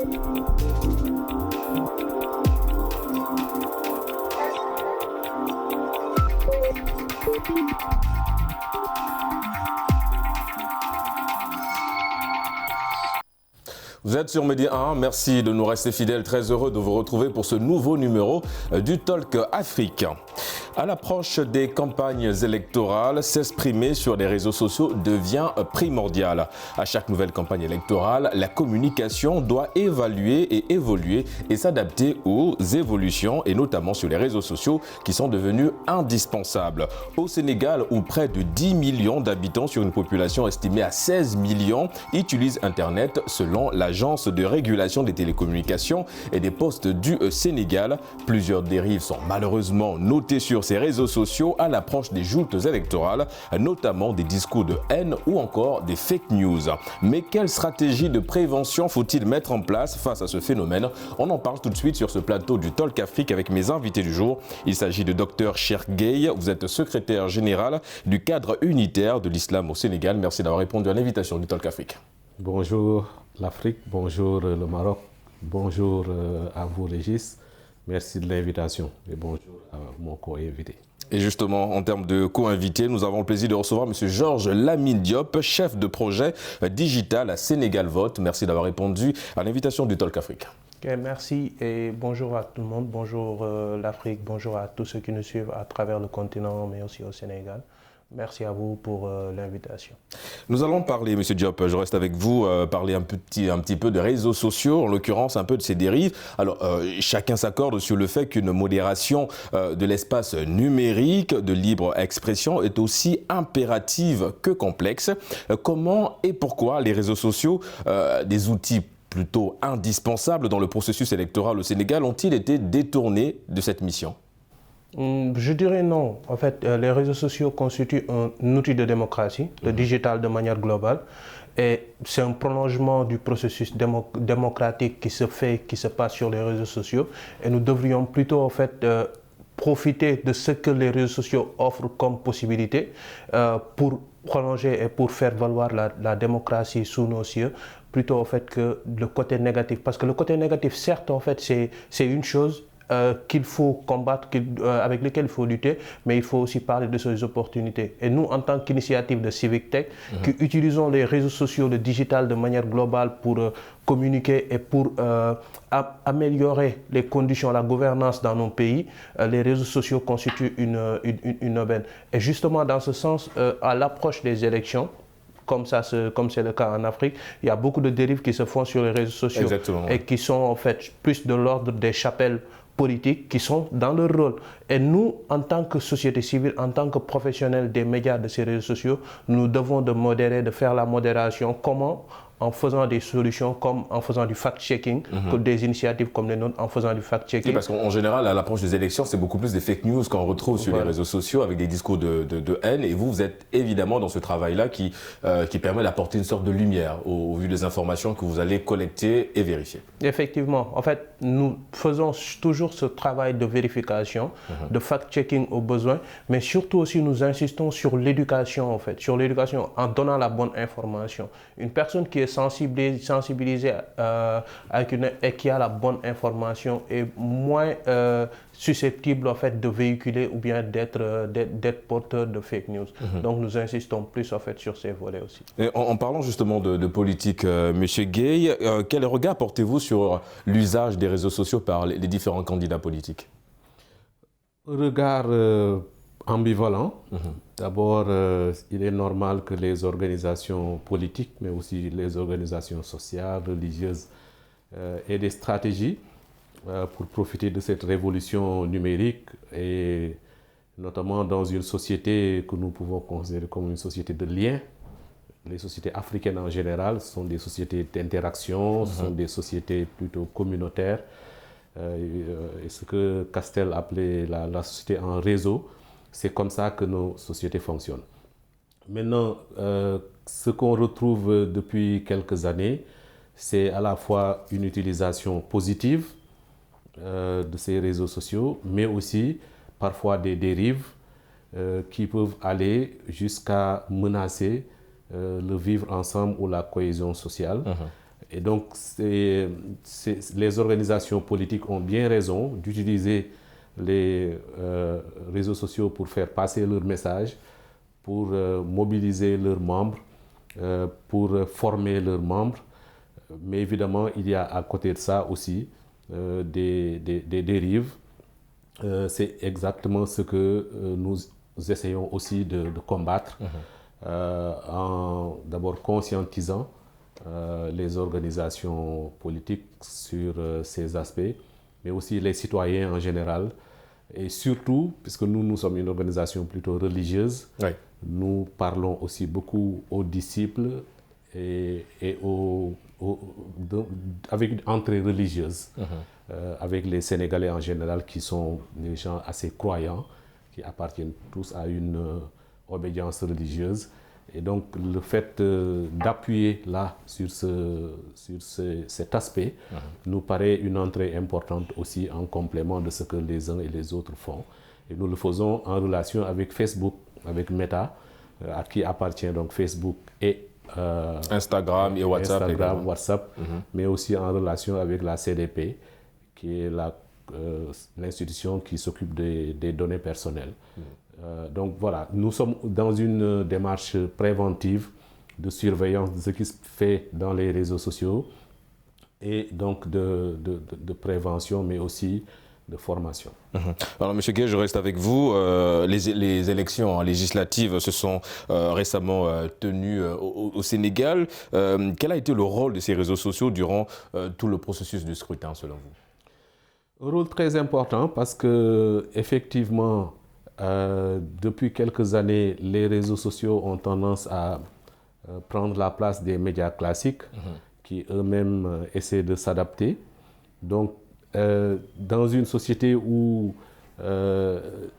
Vous êtes sur Média 1, merci de nous rester fidèles, très heureux de vous retrouver pour ce nouveau numéro du Talk Afrique. À l'approche des campagnes électorales, s'exprimer sur les réseaux sociaux devient primordial. À chaque nouvelle campagne électorale, la communication doit évaluer et évoluer et s'adapter aux évolutions et notamment sur les réseaux sociaux qui sont devenus indispensables. Au Sénégal, où près de 10 millions d'habitants sur une population estimée à 16 millions utilisent Internet selon l'Agence de régulation des télécommunications et des postes du Sénégal, plusieurs dérives sont malheureusement notées sur ces réseaux sociaux à l'approche des joutes électorales, notamment des discours de haine ou encore des fake news. Mais quelle stratégie de prévention faut-il mettre en place face à ce phénomène? On en parle tout de suite sur ce plateau du Talk Afrique avec mes invités du jour. Il s'agit de Dr Cheikh Gueye, vous êtes secrétaire général du cadre unitaire de l'islam au Sénégal. Merci d'avoir répondu à l'invitation du Talk Afrique. Bonjour l'Afrique, bonjour le Maroc, bonjour à vous Régis. Merci de l'invitation et bonjour à mon co-invité. Et justement, en termes de co-invité, nous avons le plaisir de recevoir M. Georges Lamine Diop, chef de projet digital à Sénégal Vote. Merci d'avoir répondu à l'invitation du Talk Afrique. Okay, merci et bonjour à tout le monde, bonjour l'Afrique, bonjour à tous ceux qui nous suivent à travers le continent mais aussi au Sénégal. Merci à vous pour l'invitation. Nous allons parler, M. Diop, je reste avec vous, parler un petit peu de réseaux sociaux, en l'occurrence un peu de ces dérives. Alors, chacun s'accorde sur le fait qu'une modération de l'espace numérique, de libre expression, est aussi impérative que complexe. Comment et pourquoi les réseaux sociaux, des outils plutôt indispensables dans le processus électoral au Sénégal, ont-ils été détournés de cette mission ? Je dirais non. En fait, les réseaux sociaux constituent un outil de démocratie, le digital de manière globale. Et c'est un prolongement du processus démocratique qui se passe sur les réseaux sociaux. Et nous devrions plutôt en fait profiter de ce que les réseaux sociaux offrent comme possibilité pour prolonger et pour faire valoir la démocratie sous nos cieux, plutôt en fait que le côté négatif. Parce que le côté négatif, certes, en fait, c'est une chose qu'il faut combattre, avec lesquelles il faut lutter, mais il faut aussi parler de ces opportunités. Et nous, en tant qu'initiative de Civic Tech, qui utilisons les réseaux sociaux, le digital de manière globale pour communiquer et pour améliorer les conditions, la gouvernance dans nos pays, les réseaux sociaux constituent une aubaine. Et justement, dans ce sens, à l'approche des élections, comme c'est le cas en Afrique, il y a beaucoup de dérives qui se font sur les réseaux sociaux. Exactement. Et qui sont en fait plus de l'ordre des chapelles politiques qui sont dans leur rôle. Et nous, en tant que société civile, en tant que professionnels des médias de ces réseaux sociaux, nous devons de modérer, de faire la modération. Comment? En faisant des solutions comme en faisant du fact-checking, que des initiatives comme les nôtres, en faisant du fact-checking. Oui, parce qu'en général, à l'approche des élections, c'est beaucoup plus des fake news qu'on retrouve sur les réseaux sociaux avec des discours de haine. Et vous êtes évidemment dans ce travail-là qui permet d'apporter une sorte de lumière au vu des informations que vous allez collecter et vérifier. Effectivement. En fait, nous faisons toujours ce travail de vérification, de fact-checking au besoin, mais surtout aussi nous insistons sur l'éducation, en fait, sur l'éducation en donnant la bonne information. Une personne qui est sensibilisée et qui a la bonne information est moins susceptible en fait de véhiculer ou bien d'être porteur de fake news. Donc nous insistons plus en fait sur ces volets aussi. Et en parlant justement de politique, Monsieur Gueye, quel regard portez-vous sur l'usage des réseaux sociaux par les différents candidats politiques? Regard ambivalent. D'abord, il est normal que les organisations politiques, mais aussi les organisations sociales, religieuses, aient des stratégies pour profiter de cette révolution numérique et notamment dans une société que nous pouvons considérer comme une société de liens. Les sociétés africaines en général sont des sociétés d'interaction, sont des sociétés plutôt communautaires. Et ce que Castel appelait la société en réseau, c'est comme ça que nos sociétés fonctionnent. Maintenant, ce qu'on retrouve depuis quelques années, c'est à la fois une utilisation positive de ces réseaux sociaux, mais aussi parfois des dérives qui peuvent aller jusqu'à menacer le vivre ensemble ou la cohésion sociale. Et donc, les organisations politiques ont bien raison d'utiliser les réseaux sociaux pour faire passer leur message, pour mobiliser leurs membres, pour former leurs membres. Mais évidemment, il y a à côté de ça aussi des dérives. C'est exactement ce que nous essayons aussi de combattre en d'abord conscientisant les organisations politiques sur ces aspects, mais aussi les citoyens en général. Et surtout, puisque nous sommes une organisation plutôt religieuse, oui. Nous parlons aussi beaucoup aux disciples et avec une entrée religieuse, avec les Sénégalais en général qui sont des gens assez croyants, qui appartiennent tous à une obédience religieuse. Et donc le fait d'appuyer là sur cet aspect nous paraît une entrée importante aussi en complément de ce que les uns et les autres font. Et nous le faisons en relation avec Facebook, avec Meta, à qui appartient donc Facebook et Instagram et WhatsApp. Mais aussi en relation avec la CDP, qui est l'institution qui s'occupe des données personnelles. Donc voilà, nous sommes dans une démarche préventive de surveillance de ce qui se fait dans les réseaux sociaux et donc de prévention, mais aussi de formation. Alors, M. Gueye, je reste avec vous. Les élections législatives se sont récemment tenues au Sénégal. Quel a été le rôle de ces réseaux sociaux durant tout le processus du scrutin, selon vous? Un rôle très important parce que, effectivement, depuis quelques années, les réseaux sociaux ont tendance à prendre la place des médias classiques qui eux-mêmes essaient de s'adapter. Donc, dans une société où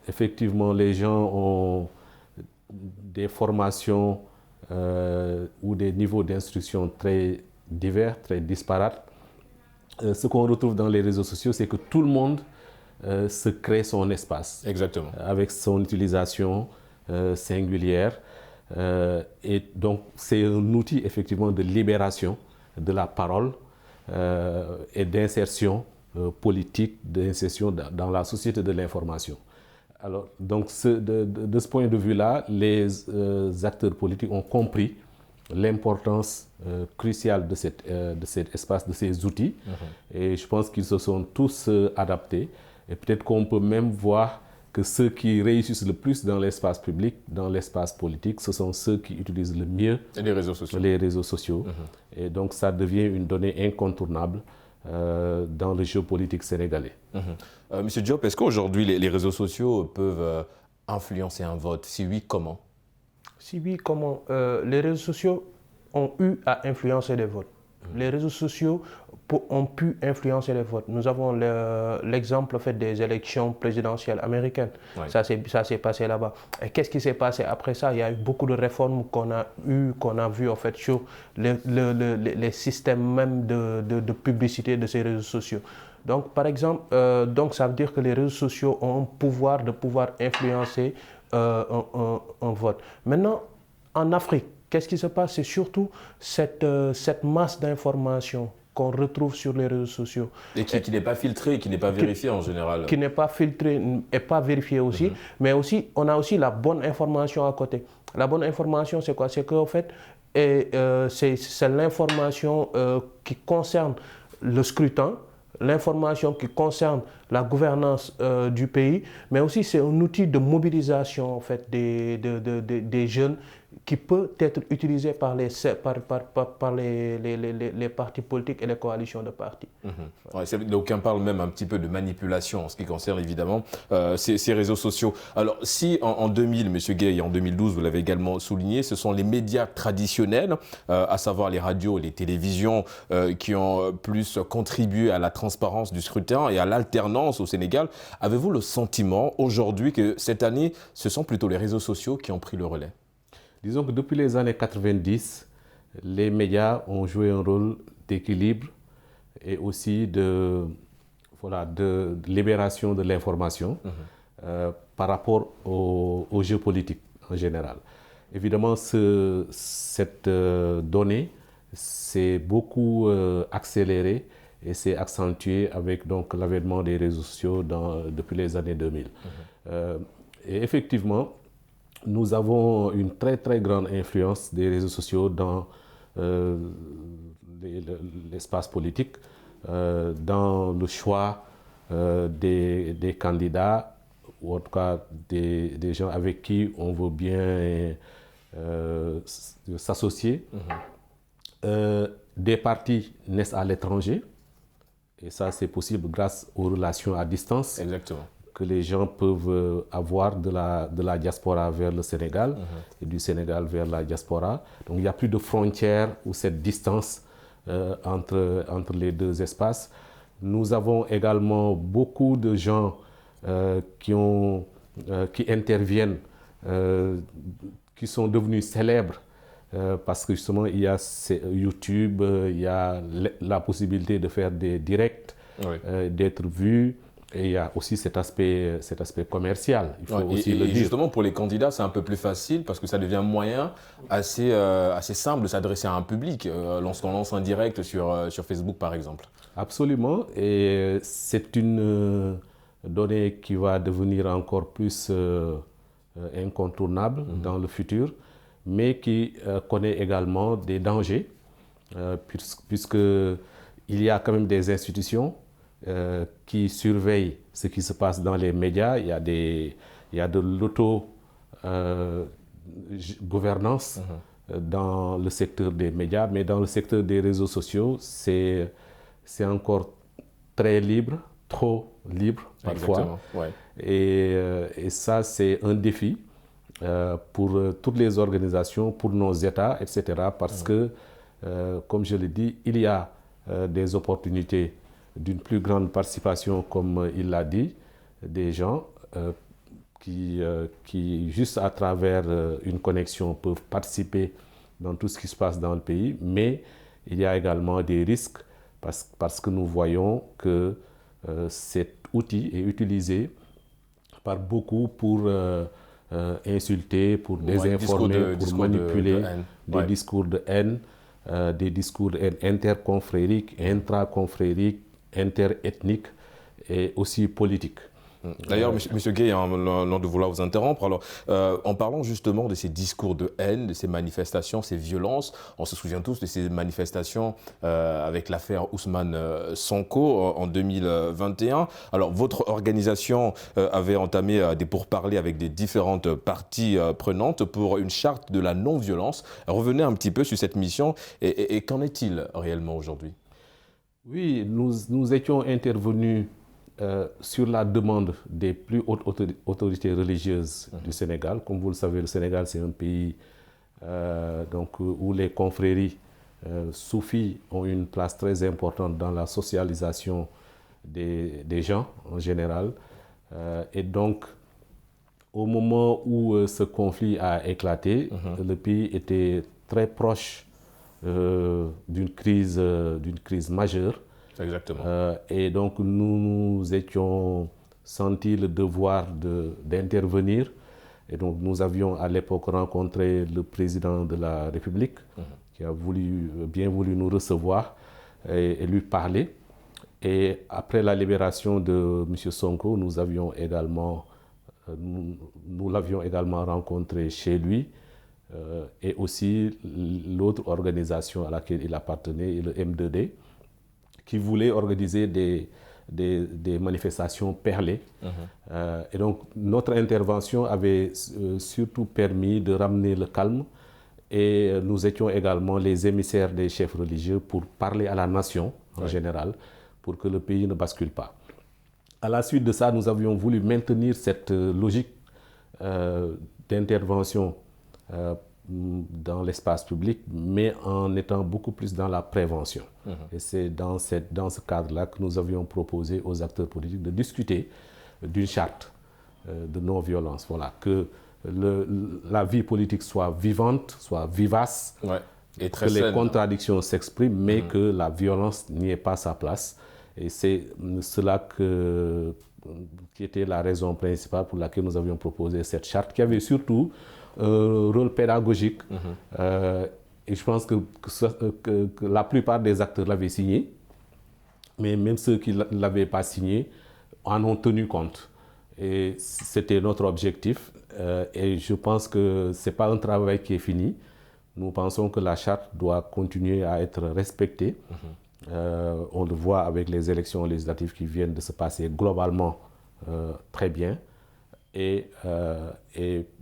effectivement les gens ont des formations ou des niveaux d'instruction très divers, très disparates, ce qu'on retrouve dans les réseaux sociaux, c'est que tout le monde se crée son espace. Exactement. Avec son utilisation singulière. Et donc, c'est un outil effectivement de libération de la parole et d'insertion politique, d'insertion dans la société de l'information. Alors, donc, de ce point de vue-là, les acteurs politiques ont compris l'importance cruciale de cet espace, de ces outils. Et je pense qu'ils se sont tous adaptés. Et peut-être qu'on peut même voir que ceux qui réussissent le plus dans l'espace public, dans l'espace politique, ce sont ceux qui utilisent le mieux les réseaux sociaux. Les réseaux sociaux. Et donc ça devient une donnée incontournable dans le jeu politique sénégalais. Monsieur Diop, est-ce qu'aujourd'hui les réseaux sociaux peuvent influencer un vote? Si oui, comment? Si oui, comment? Les réseaux sociaux ont eu à influencer les votes. Les réseaux sociaux ont pu influencer les votes. Nous avons l'exemple des élections présidentielles américaines. Oui. Ça s'est passé là-bas. Et qu'est-ce qui s'est passé après ça? Il y a eu beaucoup de réformes qu'on a vues en fait sur les systèmes même de publicité de ces réseaux sociaux. Donc, par exemple, ça veut dire que les réseaux sociaux ont un pouvoir de influencer un vote. Maintenant, en Afrique, qu'est-ce qui se passe? C'est surtout cette masse d'informations qu'on retrouve sur les réseaux sociaux. Et qui n'est pas filtrée, qui n'est pas vérifiée en général. Qui n'est pas filtrée et pas vérifiée aussi. Mais aussi, on a aussi la bonne information à côté. La bonne information, c'est quoi? C'est qu'en fait, c'est l'information qui concerne le scrutin, l'information qui concerne la gouvernance du pays, mais aussi c'est un outil de mobilisation en fait, des jeunes qui peut être utilisé par les partis politiques et les coalitions de partis. Ouais, d'aucuns parlent même un petit peu de manipulation en ce qui concerne évidemment ces réseaux sociaux. Alors si en 2000, M. Gueye, en 2012, vous l'avez également souligné, ce sont les médias traditionnels, à savoir les radios et les télévisions, qui ont plus contribué à la transparence du scrutin et à l'alternance au Sénégal. Avez-vous le sentiment aujourd'hui que cette année, ce sont plutôt les réseaux sociaux qui ont pris le relais? Disons que depuis les années 90, les médias ont joué un rôle d'équilibre et aussi de libération de l'information par rapport au jeu politique en général. Évidemment, cette donnée s'est beaucoup accéléré et s'est accentué avec donc l'avènement des réseaux sociaux depuis les années 2000. Et effectivement, nous avons une très très grande influence des réseaux sociaux dans l'espace politique, dans le choix des candidats, ou en tout cas des gens avec qui on veut bien s'associer. Des partis naissent à l'étranger, et ça c'est possible grâce aux relations à distance. Exactement. Que les gens peuvent avoir de la diaspora vers le Sénégal et du Sénégal vers la diaspora. Donc il n'y a plus de frontières ou cette distance entre les deux espaces. Nous avons également beaucoup de gens qui interviennent, qui sont devenus célèbres parce que justement il y a YouTube, il y a la possibilité de faire des directs, d'être vu. Et il y a aussi cet aspect commercial, il faut aussi le dire. Justement, pour les candidats, c'est un peu plus facile parce que ça devient un moyen assez simple de s'adresser à un public lorsqu'on lance un direct sur Facebook, par exemple. Absolument. Et c'est une donnée qui va devenir encore plus incontournable dans le futur, mais qui connaît également des dangers, puisqu'il y a quand même des institutions qui surveillent ce qui se passe dans les médias. Il y a de l'auto-gouvernance dans le secteur des médias, mais dans le secteur des réseaux sociaux, c'est encore très libre, trop libre parfois. Ouais. Et ça, c'est un défi pour toutes les organisations, pour nos États, etc. Parce que, comme je l'ai dit, il y a des opportunités d'une plus grande participation, comme il l'a dit, des gens qui, juste à travers une connexion, peuvent participer dans tout ce qui se passe dans le pays. Mais il y a également des risques parce que nous voyons que cet outil est utilisé par beaucoup pour insulter, pour désinformer, pour manipuler, des discours de haine, des discours de haine interconfrériques, intraconfrériques, interethniques et aussi politiques. D'ailleurs, M. Gueye, non de vouloir vous interrompre, alors, en parlant justement de ces discours de haine, de ces manifestations, ces violences, on se souvient tous de ces manifestations avec l'affaire Ousmane Sonko en 2021. Alors, votre organisation avait entamé des pourparlers avec des différentes parties prenantes pour une charte de la non-violence. Revenez un petit peu sur cette mission et qu'en est-il réellement aujourd'hui ? Oui, nous étions intervenus sur la demande des plus hautes autorités religieuses du Sénégal. Comme vous le savez, le Sénégal, c'est un pays où les confréries soufis ont une place très importante dans la socialisation des gens en général. Et donc, au moment où ce conflit a éclaté, le pays était très proche d'une crise majeure. Exactement. Et donc nous étions sentis le devoir d'intervenir. Et donc nous avions à l'époque rencontré le président de la République qui a bien voulu nous recevoir et lui parler. Et après la libération de M. Sonko, nous l'avions également rencontré chez lui. Et aussi l'autre organisation à laquelle il appartenait, le M2D, qui voulait organiser des manifestations perlées. Et donc notre intervention avait surtout permis de ramener le calme, et nous étions également les émissaires des chefs religieux pour parler à la nation en général, pour que le pays ne bascule pas. À la suite de ça, nous avions voulu maintenir cette logique d'intervention dans l'espace public, mais en étant beaucoup plus dans la prévention. Et c'est dans ce cadre-là que nous avions proposé aux acteurs politiques de discuter d'une charte de non-violence. Voilà, que la vie politique soit vivante, soit vivace, et très que saine, les contradictions s'expriment, mais que la violence n'y ait pas sa place. Et c'est cela qui était la raison principale pour laquelle nous avions proposé cette charte, qui avait surtout un rôle pédagogique Et je pense que la plupart des acteurs l'avaient signé, mais même ceux qui ne l'avaient pas signé en ont tenu compte. Et c'était notre objectif. Et je pense que ce n'est pas un travail qui est fini. Nous pensons que la charte doit continuer à être respectée. On le voit avec les élections législatives qui viennent de se passer globalement très bien. Et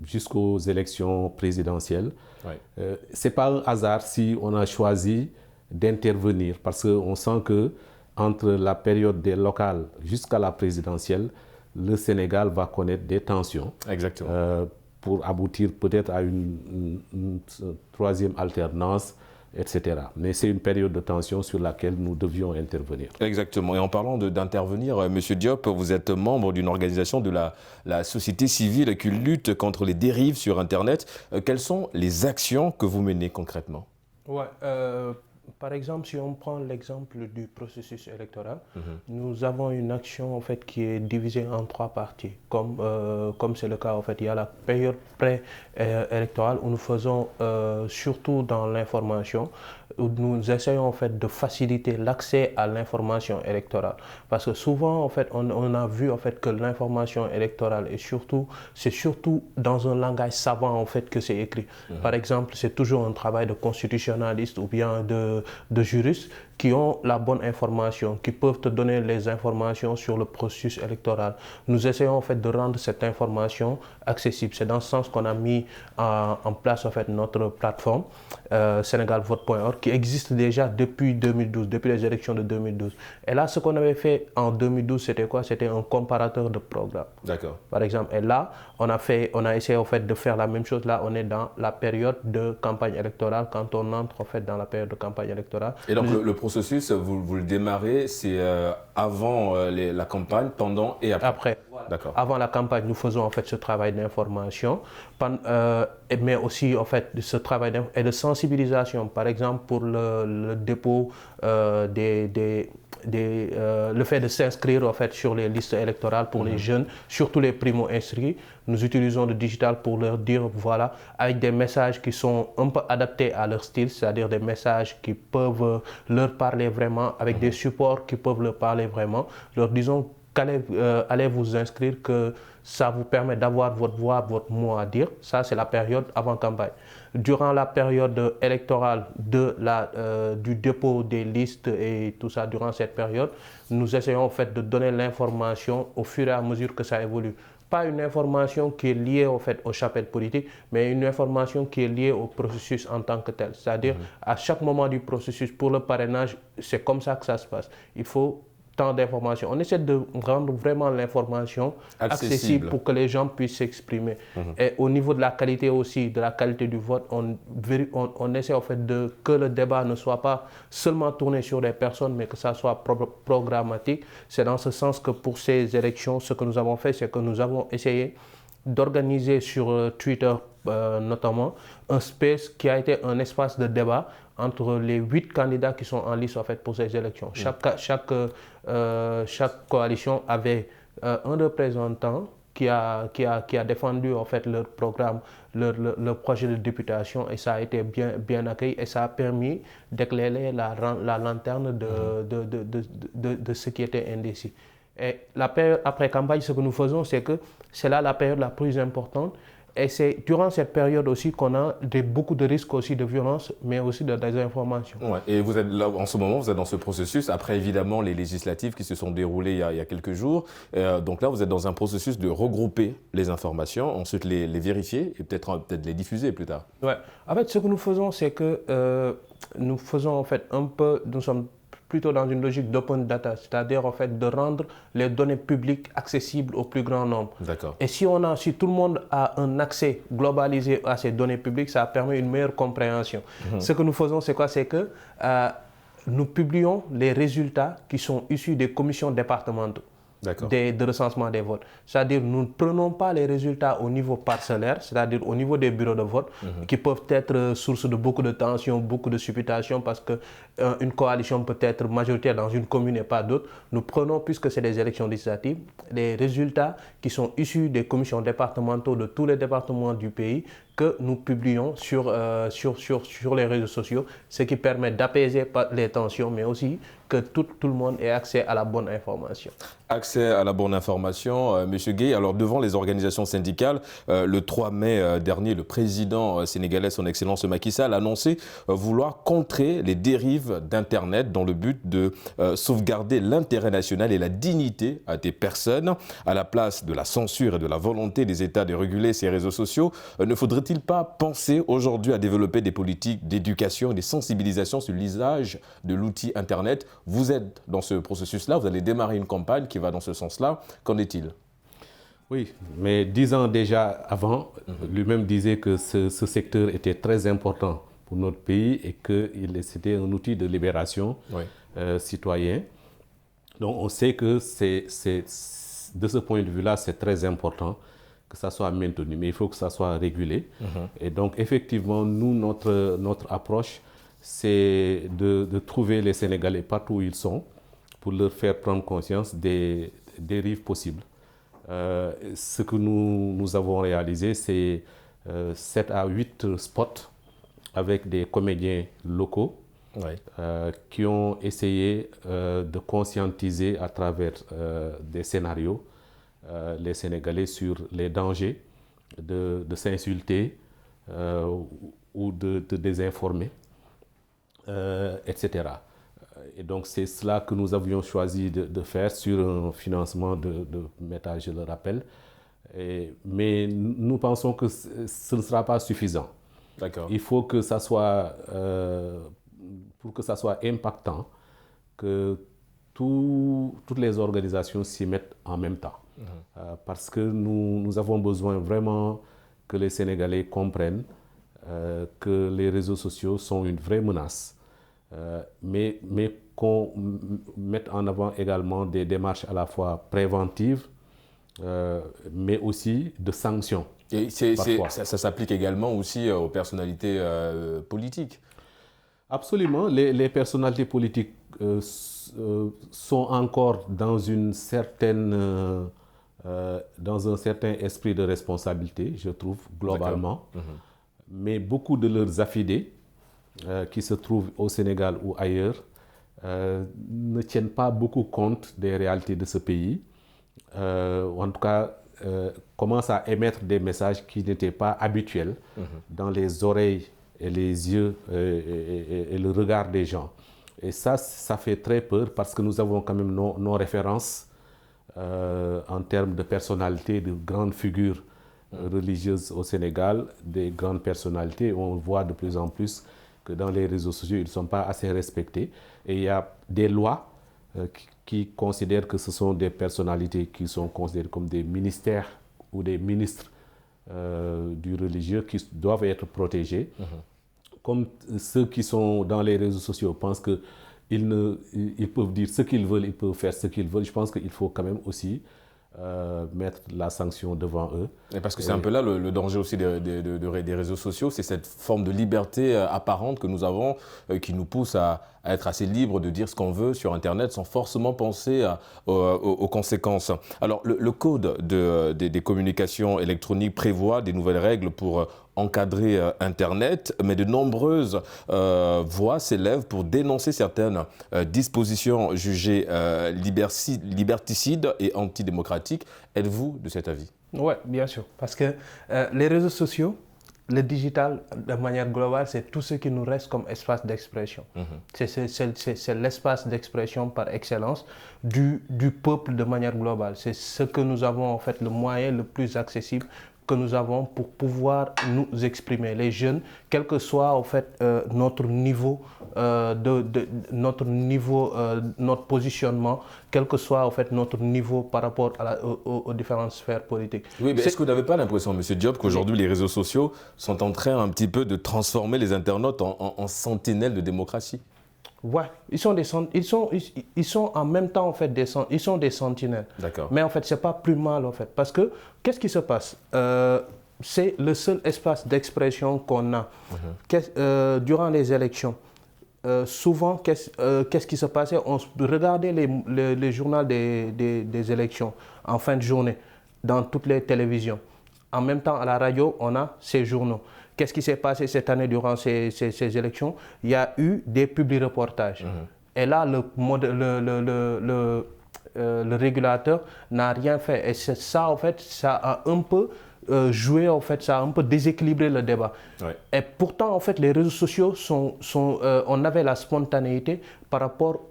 jusqu'aux élections présidentielles. Ouais. Ce n'est pas un hasard si on a choisi d'intervenir, parce qu'on sent que entre la période des locales jusqu'à la présidentielle, le Sénégal va connaître des tensions. Exactement. Pour aboutir peut-être à une troisième alternance, etc. Mais c'est une période de tension sur laquelle nous devions intervenir. Exactement. Et en parlant d'intervenir, M. Diop, vous êtes membre d'une organisation de la société civile qui lutte contre les dérives sur Internet. Quelles sont les actions que vous menez concrètement? Ouais, par exemple, si on prend l'exemple du processus électoral, nous avons une action en fait qui est divisée en 3 parties. Comme c'est le cas, en fait, il y a la période pré-électorale où nous faisons surtout dans l'information, où nous essayons en fait de faciliter l'accès à l'information électorale. Parce que souvent, en fait, on a vu en fait que l'information électorale c'est surtout dans un langage savant en fait que c'est écrit. Par exemple, c'est toujours un travail de constitutionnaliste ou bien de juristes qui ont la bonne information, qui peuvent te donner les informations sur le processus électoral. Nous essayons en fait de rendre cette information accessible. C'est dans ce sens qu'on a mis en place en fait notre plateforme senegalvote.org qui existe déjà depuis 2012, depuis les élections de 2012. Et là, ce qu'on avait fait en 2012, c'était quoi? C'était un comparateur de programmes. D'accord. Par exemple, et là, on a essayé en fait de faire la même chose. Là, on est dans la période de campagne électorale. Quand on entre en fait dans la période de campagne électorale. Et donc le processus, vous le démarrez, c'est avant la campagne, pendant et après. Après. D'accord. Avant la campagne, nous faisons en fait ce travail d'information, mais aussi en fait ce travail et de sensibilisation. Par exemple, pour le dépôt le fait de s'inscrire en fait sur les listes électorales pour les jeunes, surtout les primo-inscrits. Nous utilisons le digital pour leur dire, voilà, avec des messages qui sont un peu adaptés à leur style, c'est-à-dire des messages qui peuvent leur parler vraiment, avec des supports qui peuvent leur parler vraiment. Leur disons allez vous inscrire, que ça vous permet d'avoir votre voix, votre mot à dire. Ça, c'est la période avant campagne. Durant la période électorale du dépôt des listes et tout ça, durant cette période, nous essayons en fait de donner l'information au fur et à mesure que ça évolue. Pas une information qui est liée en fait au chapitre politique, mais une information qui est liée au processus en tant que tel. C'est-à-dire, à chaque moment du processus, pour le parrainage, c'est comme ça que ça se passe. Il faut tant d'informations. On essaie de rendre vraiment l'information accessible pour que les gens puissent s'exprimer. Et au niveau de la qualité aussi, de la qualité du vote, on essaie en fait que le débat ne soit pas seulement tourné sur des personnes, mais que ça soit programmatique. C'est dans ce sens que pour ces élections, ce que nous avons fait, c'est que nous avons essayé d'organiser sur Twitter notamment un space qui a été un espace de débat entre les 8 candidats qui sont en lice en fait pour ces élections. Chaque coalition avait un représentant qui a défendu en fait leur programme, leur projet de députation, et ça a été bien accueilli et ça a permis d'éclairer la lanterne de ce qui était indécis. Et la période après campagne, ce que nous faisons, c'est que c'est là la période la plus importante. Et c'est durant cette période aussi qu'on a beaucoup de risques aussi de violence, mais aussi de désinformation. Ouais. Et vous êtes là, en ce moment, vous êtes dans ce processus, après évidemment les législatives qui se sont déroulées il y a quelques jours. Donc là, vous êtes dans un processus de regrouper les informations, ensuite les vérifier et peut-être les diffuser plus tard. Ouais. En fait, ce que nous faisons, c'est que nous faisons en fait nous sommes plutôt dans une logique d'open data, c'est-à-dire en fait de rendre les données publiques accessibles au plus grand nombre. D'accord. Et si tout le monde a un accès globalisé à ces données publiques, ça permet une meilleure compréhension. Ce que nous faisons, c'est quoi? C'est que nous publions les résultats qui sont issus des commissions départementales de recensement des votes. C'est-à-dire nous ne prenons pas les résultats au niveau parcellaire, c'est-à-dire au niveau des bureaux de vote, qui peuvent être source de beaucoup de tensions, beaucoup de supputation, parce qu'une coalition peut être majoritaire dans une commune et pas d'autres. Nous prenons, puisque c'est des élections législatives, les résultats qui sont issus des commissions départementales de tous les départements du pays, que nous publions sur les réseaux sociaux, ce qui permet d'apaiser les tensions, mais aussi que tout le monde ait accès à la bonne information. Accès à la bonne information, Monsieur Gueye. Alors, devant les organisations syndicales, le 3 mai dernier, le président sénégalais, son Excellence Macky Sall, a annoncé vouloir contrer les dérives d'Internet dans le but de sauvegarder l'intérêt national et la dignité des personnes. À la place de la censure et de la volonté des États de réguler ces réseaux sociaux, ne faudrait-il pas penser aujourd'hui à développer des politiques d'éducation et de sensibilisation sur l'usage de l'outil Internet? Vous êtes dans ce processus-là, vous allez démarrer une campagne qui va dans ce sens-là. Qu'en est-il? Oui, mais 10 ans déjà avant, lui-même disait que ce secteur était très important pour notre pays et que c'était un outil de libération citoyen. Donc on sait que de ce point de vue-là, c'est très important que ça soit maintenu, mais il faut que ça soit régulé. Et donc effectivement, nous, notre approche, c'est de trouver les Sénégalais partout où ils sont pour leur faire prendre conscience des dérives possibles. Ce que nous avons réalisé, c'est 7 à 8 spots avec des comédiens locaux qui ont essayé de conscientiser à travers des scénarios les Sénégalais sur les dangers de s'insulter ou de désinformer. Etc. Et donc c'est cela que nous avions choisi de faire sur un financement de Meta, je le rappelle. Mais nous pensons que ce ne sera pas suffisant. D'accord. Il faut que ça soit, pour que ça soit impactant, que toutes les organisations s'y mettent en même temps. Parce que nous avons besoin vraiment que les Sénégalais comprennent que les réseaux sociaux sont une vraie menace, mais qu'on mette en avant également des démarches à la fois préventives, mais aussi de sanctions. Et ça s'applique également aussi aux personnalités politiques. Absolument. Les personnalités politiques sont encore dans un certain esprit de responsabilité, je trouve, globalement. Mais beaucoup de leurs affidés, qui se trouvent au Sénégal ou ailleurs, ne tiennent pas beaucoup compte des réalités de ce pays. En tout cas, commencent à émettre des messages qui n'étaient pas habituels dans les oreilles et les yeux et le regard des gens. Et ça fait très peur parce que nous avons quand même nos références en termes de personnalité, de grandes figures religieuses au Sénégal, des grandes personnalités. On voit de plus en plus que dans les réseaux sociaux, ils ne sont pas assez respectés. Et il y a des lois qui considèrent que ce sont des personnalités qui sont considérées comme des ministères ou des ministres du religieux qui doivent être protégés. Comme ceux qui sont dans les réseaux sociaux pensent qu'ils peuvent dire ce qu'ils veulent, ils peuvent faire ce qu'ils veulent, je pense qu'il faut quand même aussi mettre la sanction devant eux. Et parce que c'est un peu là le danger aussi des réseaux sociaux, c'est cette forme de liberté apparente que nous avons qui nous pousse à être assez libre de dire ce qu'on veut sur Internet sans forcément penser aux conséquences. Alors le code des communications électroniques prévoit des nouvelles règles pour encadrer Internet, mais de nombreuses voix s'élèvent pour dénoncer certaines dispositions jugées liberticides et antidémocratiques. Êtes-vous de cet avis? Oui, bien sûr. Parce que les réseaux sociaux, le digital, de manière globale, c'est tout ce qui nous reste comme espace d'expression. C'est l'espace d'expression par excellence du peuple de manière globale. C'est ce que nous avons, en fait, le moyen le plus accessible que nous avons pour pouvoir nous exprimer. Les jeunes, quel que soit en fait notre niveau, notre positionnement, quel que soit en fait notre niveau par rapport aux différentes sphères politiques. Oui, mais est-ce que vous n'avez pas l'impression, Monsieur Diop, qu'aujourd'hui les réseaux sociaux sont en train un petit peu de transformer les internautes en sentinelles de démocratie? Ouais, ils sont en même temps en fait ils sont des sentinelles. D'accord. Mais en fait, c'est pas plus mal en fait, parce que qu'est-ce qui se passe? C'est le seul espace d'expression qu'on a. Durant les élections, souvent, qu'est-ce qui se passait? On regardait les journaux des élections en fin de journée dans toutes les télévisions. En même temps, à la radio, on a ces journaux. Qu'est-ce qui s'est passé cette année durant ces élections? Il y a eu des publi-reportages. Et là, le régulateur n'a rien fait. Et c'est ça, en fait, ça a un peu joué, en fait, ça a un peu déséquilibré le débat. Ouais. Et pourtant, en fait, les réseaux sociaux on avait la spontanéité par rapport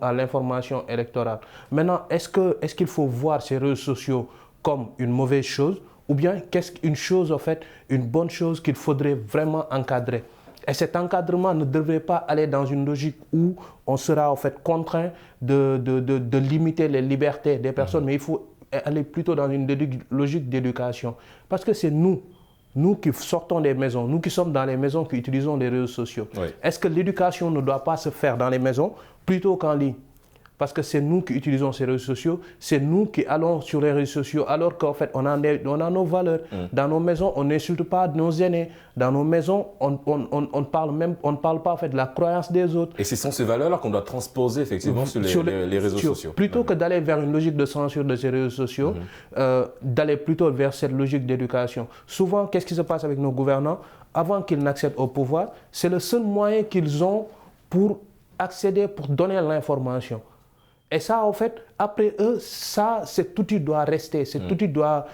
à l'information électorale. Maintenant, est-ce qu'il faut voir ces réseaux sociaux comme une mauvaise chose ou bien qu'est-ce qu'une chose, en fait, une bonne chose qu'il faudrait vraiment encadrer? Et cet encadrement ne devrait pas aller dans une logique où on sera en fait contraint de limiter les libertés des personnes, mais il faut aller plutôt dans une logique d'éducation. Parce que c'est nous qui sortons des maisons, nous qui sommes dans les maisons qui utilisons les réseaux sociaux. Oui. Est-ce que l'éducation ne doit pas se faire dans les maisons plutôt qu'en ligne? Parce que c'est nous qui utilisons ces réseaux sociaux, c'est nous qui allons sur les réseaux sociaux, alors qu'en fait, on a nos valeurs. Dans nos maisons, on n'insulte pas nos aînés. Dans nos maisons, on ne parle pas en fait, de la croyance des autres. Et ce sont ces valeurs-là qu'on doit transposer effectivement sur les réseaux sociaux. Plutôt que d'aller vers une logique de censure de ces réseaux sociaux, d'aller plutôt vers cette logique d'éducation. Souvent, qu'est-ce qui se passe avec nos gouvernants? Avant qu'ils n'accèdent au pouvoir, c'est le seul moyen qu'ils ont pour accéder, pour donner l'information. Et ça, en fait, après eux, cet outil doit rester, cet outil doit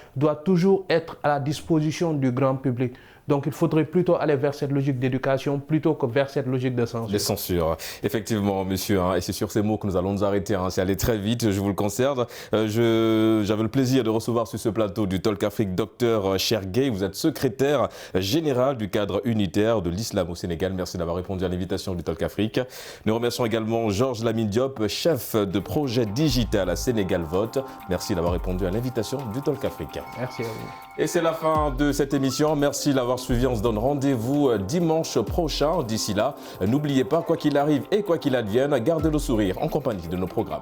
toujours être à la disposition du grand public. Donc, il faudrait plutôt aller vers cette logique d'éducation plutôt que vers cette logique de censure. De censure, effectivement, monsieur. Et c'est sur ces mots que nous allons nous arrêter. C'est allé très vite, je vous le concerne. J'avais le plaisir de recevoir sur ce plateau du Talk Afrique Dr Chergué. Vous êtes secrétaire général du cadre unitaire de l'islam au Sénégal. Merci d'avoir répondu à l'invitation du Talk Afrique. Nous remercions également Georges Lamine Diop, chef de projet digital à Sénégal Vote. Merci d'avoir répondu à l'invitation du Talk Afrique. Merci à vous. Et c'est la fin de cette émission. Merci d'avoir suivi. On se donne rendez-vous dimanche prochain. D'ici là, n'oubliez pas, quoi qu'il arrive et quoi qu'il advienne, gardez le sourire en compagnie de nos programmes.